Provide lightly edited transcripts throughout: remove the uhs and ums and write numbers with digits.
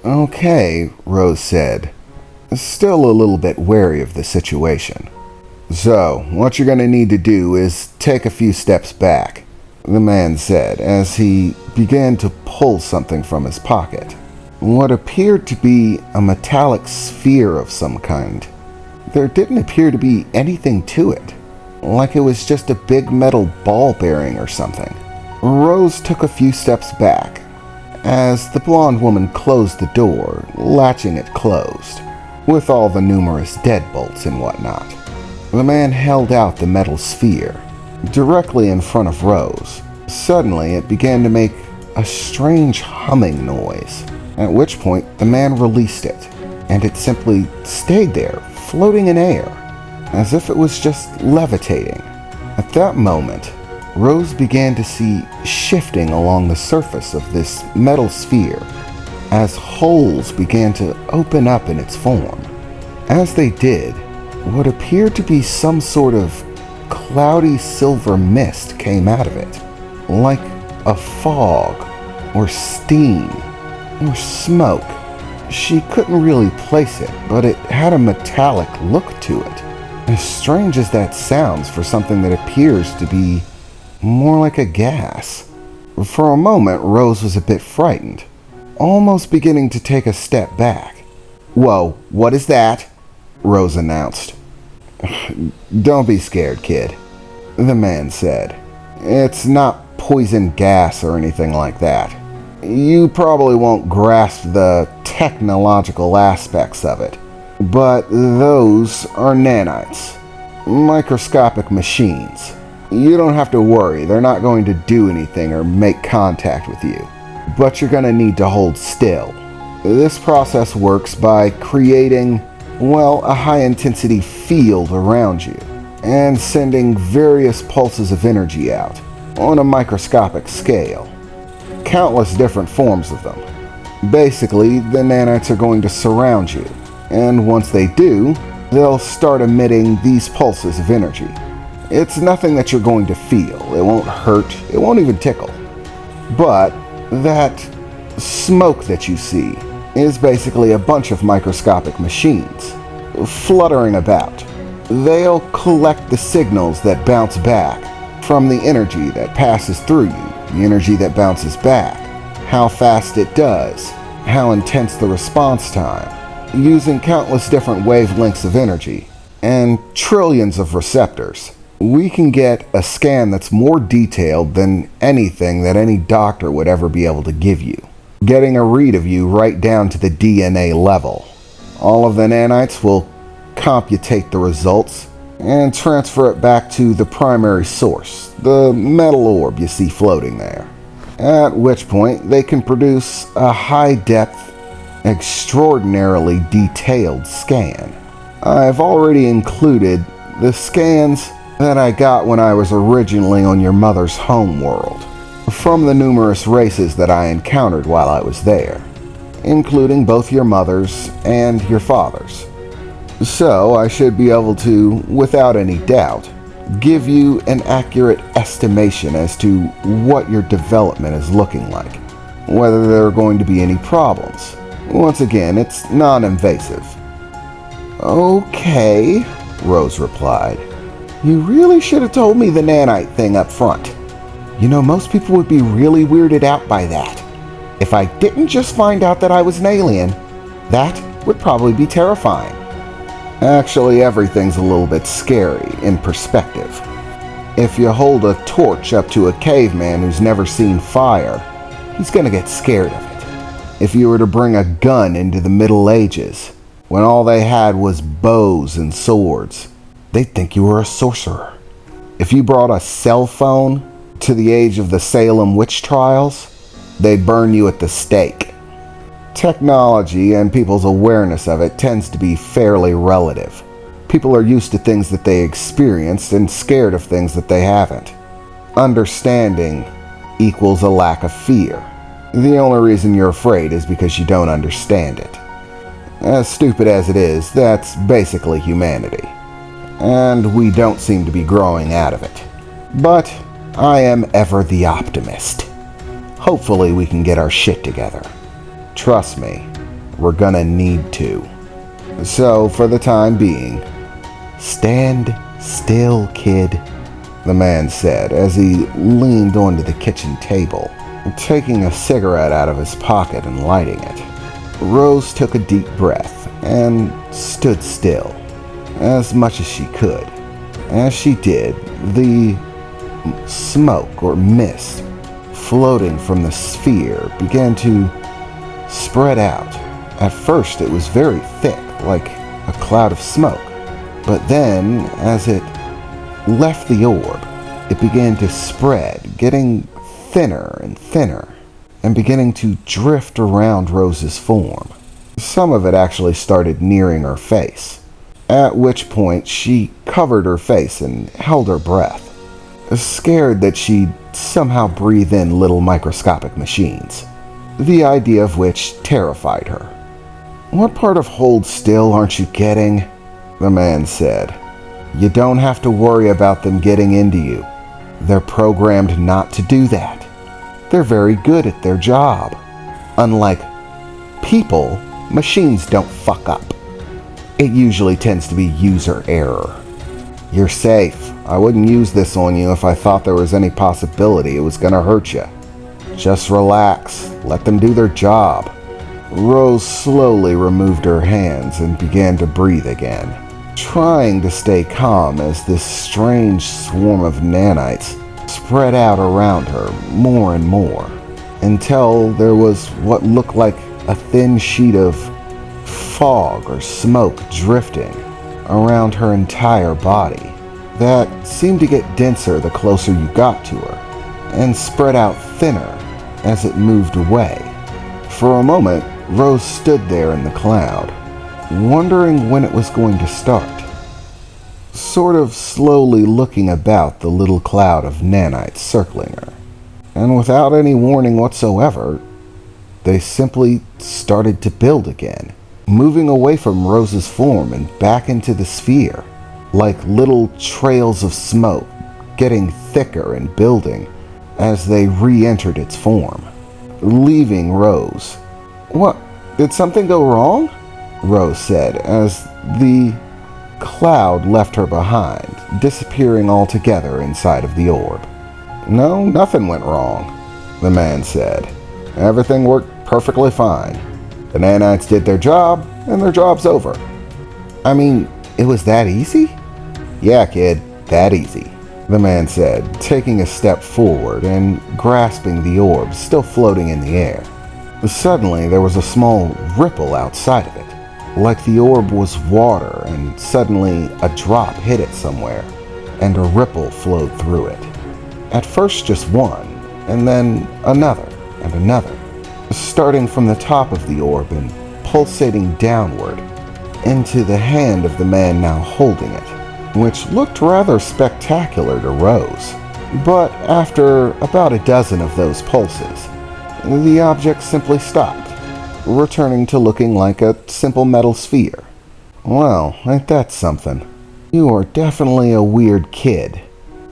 Okay, Rose said, still a little bit wary of the situation. So, what you're gonna need to do is take a few steps back, the man said as he began to pull something from his pocket. What appeared to be a metallic sphere of some kind. There didn't appear to be anything to it, like it was just a big metal ball bearing or something. Rose took a few steps back as the blonde woman closed the door, latching it closed, with all the numerous deadbolts and whatnot. The man held out the metal sphere directly in front of Rose. Suddenly, it began to make a strange humming noise, at which point the man released it, and it simply stayed there, floating in air, as if it was just levitating. At that moment, Rose began to see shifting along the surface of this metal sphere as holes began to open up in its form. As they did, what appeared to be some sort of cloudy silver mist came out of it, like a fog, or steam, or smoke. She couldn't really place it, but it had a metallic look to it. As strange as that sounds for something that appears to be more like a gas. For a moment, Rose was a bit frightened, almost beginning to take a step back. "Whoa, what is that?" Rose announced. "Don't be scared, kid," the man said. "It's not poison gas or anything like that. You probably won't grasp the technological aspects of it, but those are nanites, microscopic machines. You don't have to worry, they're not going to do anything or make contact with you, but you're going to need to hold still. This process works by creating, well, a high-intensity field around you and sending various pulses of energy out on a microscopic scale. Countless different forms of them. Basically, the nanites are going to surround you, and once they do, they'll start emitting these pulses of energy. It's nothing that you're going to feel. It won't hurt. It won't even tickle. But that smoke that you see is basically a bunch of microscopic machines fluttering about. They'll collect the signals that bounce back from the energy that passes through you, the energy that bounces back, how fast it does, how intense the response time, using countless different wavelengths of energy and trillions of receptors. We can get a scan that's more detailed than anything that any doctor would ever be able to give you, getting a read of you right down to the DNA level. All of the nanites will computate the results and transfer it back to the primary source, the metal orb you see floating there, at which point they can produce a high-depth, extraordinarily detailed scan. I've already included the scans that I got when I was originally on your mother's home world, from the numerous races that I encountered while I was there, including both your mother's and your father's. So I should be able to, without any doubt, give you an accurate estimation as to what your development is looking like, whether there are going to be any problems. Once again, it's non-invasive. "Okay," Rose replied. "You really should have told me the nanite thing up front. You know, most people would be really weirded out by that. If I didn't just find out that I was an alien, that would probably be terrifying." Actually, everything's a little bit scary in perspective. If you hold a torch up to a caveman who's never seen fire, he's gonna get scared of it. If you were to bring a gun into the Middle Ages, when all they had was bows and swords, they'd think you were a sorcerer. If you brought a cell phone to the age of the Salem witch trials, they'd burn you at the stake. Technology and people's awareness of it tends to be fairly relative. People are used to things that they experienced and scared of things that they haven't. Understanding equals a lack of fear. The only reason you're afraid is because you don't understand it. As stupid as it is, that's basically humanity. And we don't seem to be growing out of it. But I am ever the optimist. Hopefully we can get our shit together. Trust me, we're gonna need to. So, for the time being, stand still, kid, the man said as he leaned onto the kitchen table, taking a cigarette out of his pocket and lighting it. Rose took a deep breath and stood still, as much as she could. As she did, the smoke or mist floating from the sphere began to spread out. At first it was very thick, like a cloud of smoke, but then as it left the orb, it began to spread, getting thinner and thinner, and beginning to drift around Rose's form. Some of it actually started nearing her face, at which point she covered her face and held her breath, scared that she'd somehow breathe in little microscopic machines, the idea of which terrified her. "What part of hold still aren't you getting?" the man said. "You don't have to worry about them getting into you. They're programmed not to do that. They're very good at their job. Unlike people, machines don't fuck up. It usually tends to be user error. You're safe. I wouldn't use this on you if I thought there was any possibility it was gonna hurt you. Just relax. Let them do their job." Rose slowly removed her hands and began to breathe again, trying to stay calm as this strange swarm of nanites spread out around her more and more, until there was what looked like a thin sheet of fog or smoke drifting around her entire body that seemed to get denser the closer you got to her, and spread out thinner as it moved away. For a moment, Rose stood there in the cloud, wondering when it was going to start, sort of slowly looking about the little cloud of nanites circling her. And without any warning whatsoever, they simply started to build again, moving away from Rose's form and back into the sphere, like little trails of smoke, getting thicker and building as they re-entered its form, leaving Rose. "What? Did something go wrong?" Rose said as the cloud left her behind, disappearing altogether inside of the orb. "No, nothing went wrong," the man said. "Everything worked perfectly fine. The nanites did their job, and their job's over." "I mean, it was that easy?" "Yeah, kid, that easy," the man said, taking a step forward and grasping the orb still floating in the air. Suddenly, there was a small ripple outside of it, like the orb was water, and suddenly a drop hit it somewhere, and a ripple flowed through it. At first just one, and then another and another, starting from the top of the orb and pulsating downward into the hand of the man now holding it, which looked rather spectacular to Rose. But after about a dozen of those pulses, the object simply stopped, returning to looking like a simple metal sphere. "Well, ain't that something? You are definitely a weird kid,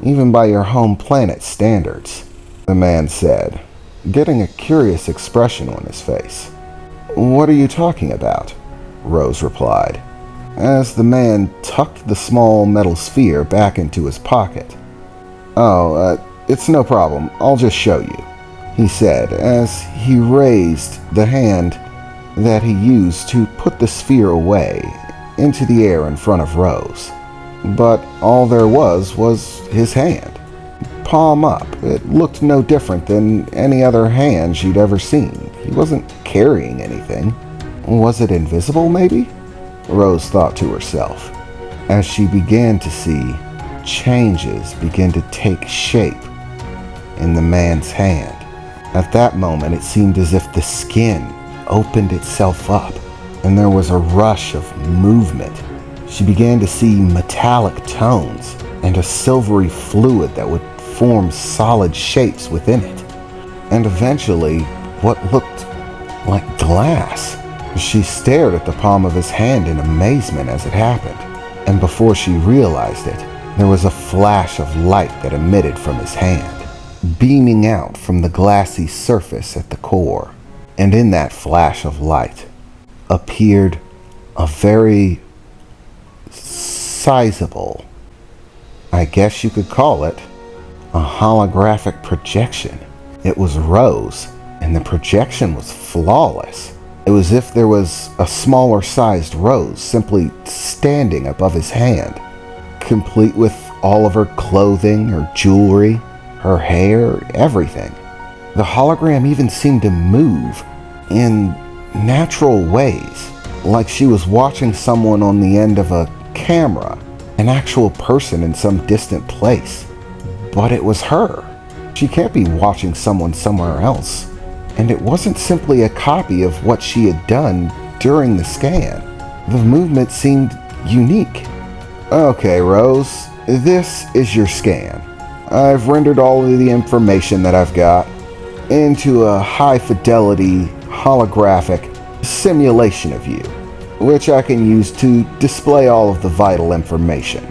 even by your home planet standards," the man said, getting a curious expression on his face. "What are you talking about?" Rose replied, as the man tucked the small metal sphere back into his pocket. "Oh, it's no problem. I'll just show you," he said as he raised the hand that he used to put the sphere away into the air in front of Rose. But all there was his hand, palm up. It looked no different than any other hand she'd ever seen. He wasn't carrying anything. Was it invisible, maybe? Rose thought to herself, as she began to see changes begin to take shape in the man's hand. At that moment, it seemed as if the skin opened itself up, and there was a rush of movement. She began to see metallic tones and a silvery fluid that would form solid shapes within it, and eventually what looked like glass. She stared at the palm of his hand in amazement as it happened, and before she realized it, there was a flash of light that emitted from his hand, beaming out from the glassy surface at the core. And in that flash of light, appeared a very sizable, I guess you could call it, a holographic projection. It was Rose, and the projection was flawless. It was as if there was a smaller sized Rose simply standing above his hand, complete with all of her clothing, her jewelry, her hair, everything. The hologram even seemed to move in natural ways, like she was watching someone on the end of a camera, an actual person in some distant place. But it was her. She can't be watching someone somewhere else. And it wasn't simply a copy of what she had done during the scan. The movement seemed unique. Okay, Rose, this is your scan. I've rendered all of the information that I've got into a high-fidelity holographic simulation of you, which I can use to display all of the vital information.